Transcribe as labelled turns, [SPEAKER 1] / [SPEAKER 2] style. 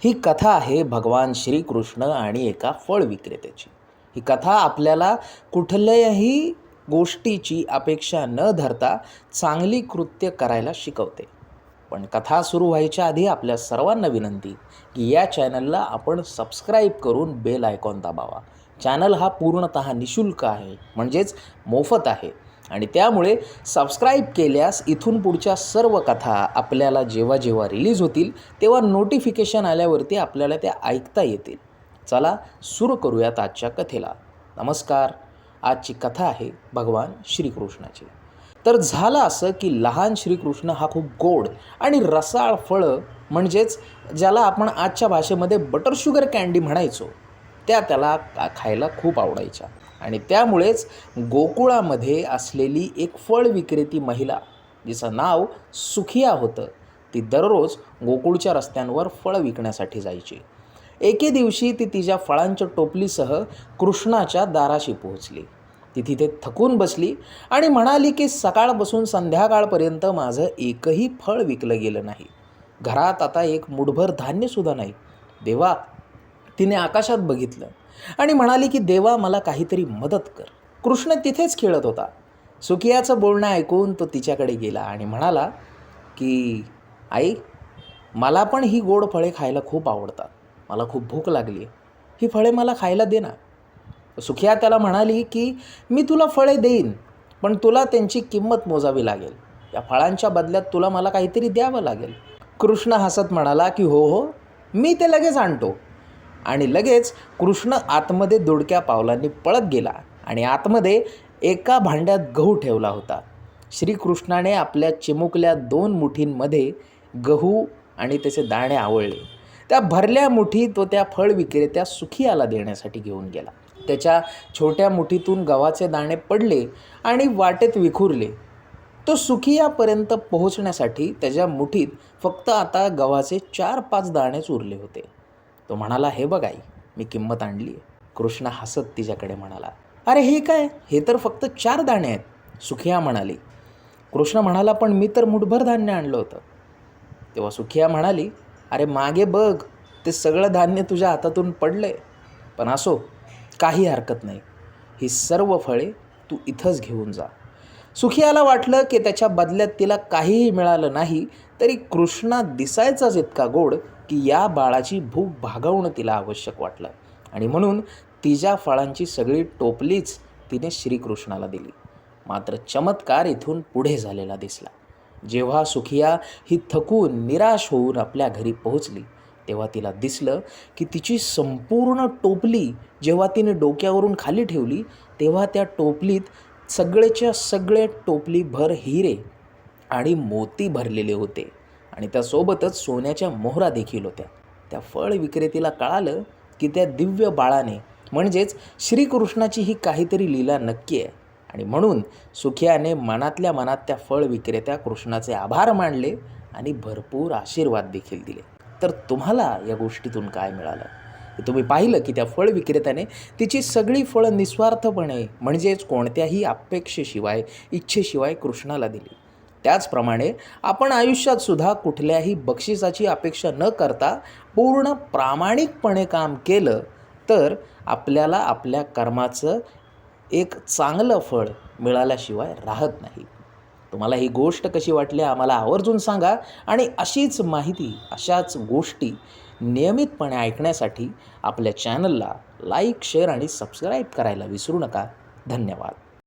[SPEAKER 1] ही कथा आहे भगवान श्रीकृष्ण आणि एका फळ विक्रेत्याची. ही कथा आपल्याला कुठल्याही गोष्टीची अपेक्षा न धरता चांगली कृत्य करायला शिकवते. पण कथा सुरू व्हायच्या आधी आपल्या सर्वांना विनंती की या चॅनलला आपण सबस्क्राईब करून बेल आयकॉन दाबावा. चॅनल हा पूर्णतः निशुल्क आहे, म्हणजेच मोफत आहे आणि त्यामुळे सबस्क्राईब केल्यास इथून पुढच्या सर्व कथा आपल्याला जेव्हा जेव्हा रिलीज होतील तेव्हा नोटिफिकेशन आल्यावरती आपल्याला त्या ऐकता येतील. चला सुरू करूयात आजच्या कथेला. नमस्कार. आजची कथा आहे भगवान श्रीकृष्णाची. तर झालं असं की लहान श्रीकृष्ण हा खूप गोड आणि रसाळ फळं, म्हणजेच ज्याला आपण आजच्या भाषेमध्ये बटर शुगर कँडी म्हणायचो, त्याला खायला खूप आवडायच्या. आणि त्यामुळेच गोकुळामध्ये असलेली एक फळ विक्रेती महिला, जिचं नाव सुखिया होतं, ती दररोज गोकुळच्या रस्त्यांवर फळं विकण्यासाठी जायची. एके दिवशी ती तिच्या फळांच्या टोपलीसह कृष्णाच्या दाराशी पोहोचली. ती तिथे थकून बसली आणि म्हणाली की सकाळपासून संध्याकाळपर्यंत माझं एकही फळ विकलं गेलं नाही. घरात आता एक मुठभर धान्यसुद्धा नाही. देवा, तिने आकाशात बघितलं आणि म्हणाली की देवा, मला काहीतरी मदत कर. कृष्ण तिथेच खेळत होता. सुखियाचं बोलणं ऐकून तो तिच्याकडे गेला आणि म्हणाला की आई, मला पण ही गोड फळे खायला खूप आवडतात. मला खूप भूक लागली, ही फळे मला खायला दे ना. सुखिया त्याला म्हणाली की मी तुला फळे देईन, पण तुला त्यांची किंमत मोजावी लागेल. या फळांच्या बदल्यात तुला मला काहीतरी द्यावं लागेल. कृष्ण हसत म्हणाला की हो हो, मी ते लगेच आणतो. आणि लगेच कृष्ण आतमध्ये दुडक्या पावलांनी पळत गेला आणि आतमध्ये एका भांड्यात गहू ठेवला होता. श्रीकृष्णाने आपल्या चिमुकल्या 2 मुठींमध्ये गहू आणि त्याचे दाणे आवळले. त्या भरल्या मुठी तो त्या फळ विक्रेत्या सुखियाला देण्यासाठी घेऊन गेला. त्याच्या छोट्या मुठीतून गव्हाचे दाणे पडले आणि वाटेत विखुरले. तो सुखियापर्यंत पोहोचण्यासाठी त्याच्या मुठीत फक्त आता गव्हाचे 4-5 दाणेच उरले होते. तो म्हणाला, हे बघ आई, मी किंमत आणली आहे. कृष्ण हसत तिच्याकडे म्हणाला, अरे हे काय, हे तर फक्त 4 दाणे आहेत. सुखिया म्हणाली. कृष्ण म्हणाला, पण मी तर मुठभर धान्य आणलं होतं. तेव्हा सुखिया म्हणाली, अरे मागे बघ, ते सगळं धान्य तुझ्या हातातून पडलंय. पण असो, काही हरकत नाही. ही सर्व फळे तू इथंच घेऊन जा. सुखियाला वाटलं की त्याच्या बदल्यात तिला काहीही मिळालं नाही तरी कृष्णा दिसायचाच इतका गोड की या बाळाची भूक भागवणं तिला आवश्यक वाटलं आणि म्हणून तिच्या फळांची सगळी टोपलीच तिने श्रीकृष्णाला दिली. मात्र चमत्कार इथून पुढे झालेला दिसला. जेव्हा सुखिया ही थकून निराश होऊन आपल्या घरी पोहोचली तेव्हा तिला दिसलं की तिची संपूर्ण टोपली जेव्हा तिने डोक्यावरून खाली ठेवली तेव्हा त्या टोपलीत सगळेच्या सगळे टोपलीभर हिरे आणि मोती भरलेले होते आणि त्यासोबतच सोन्याच्या मोहरा देखील होत्या. त्या फळ विक्रेतीला कळालं की त्या दिव्य बाळाने म्हणजेच श्रीकृष्णाची ही काहीतरी लीला नक्की आहे आणि म्हणून सुखियाने मनातल्या मनात त्या फळ विक्रेत्या कृष्णाचे आभार मानले आणि भरपूर आशीर्वाद देखील दिले. तर तुम्हाला या गोष्टीतून काय मिळालं हे तुम्ही पाहिलं की त्या फळ विक्रेत्याने तिची सगळी फळं निस्वार्थपणे म्हणजेच कोणत्याही अपेक्षेशिवाय इच्छेशिवाय कृष्णाला दिली. त्याचप्रमाणे आपण आयुष्यात सुद्धा कुठल्याही बक्षिसाची अपेक्षा न करता पूर्ण प्रामाणिकपणे काम केलं तर आपल्याला आपल्या कर्माचं एक चांगलं फळ मिळाल्याशिवाय राहत नाही. तुम्हाला ही गोष्ट कशी वाटली आम्हाला आवर्जून सांगा आणि अशीच माहिती, अशाच गोष्टी नियमितपणे ऐकण्यासाठी आपल्या चॅनलला लाईक, शेअर आणि सबस्क्राईब करायला विसरू नका. धन्यवाद.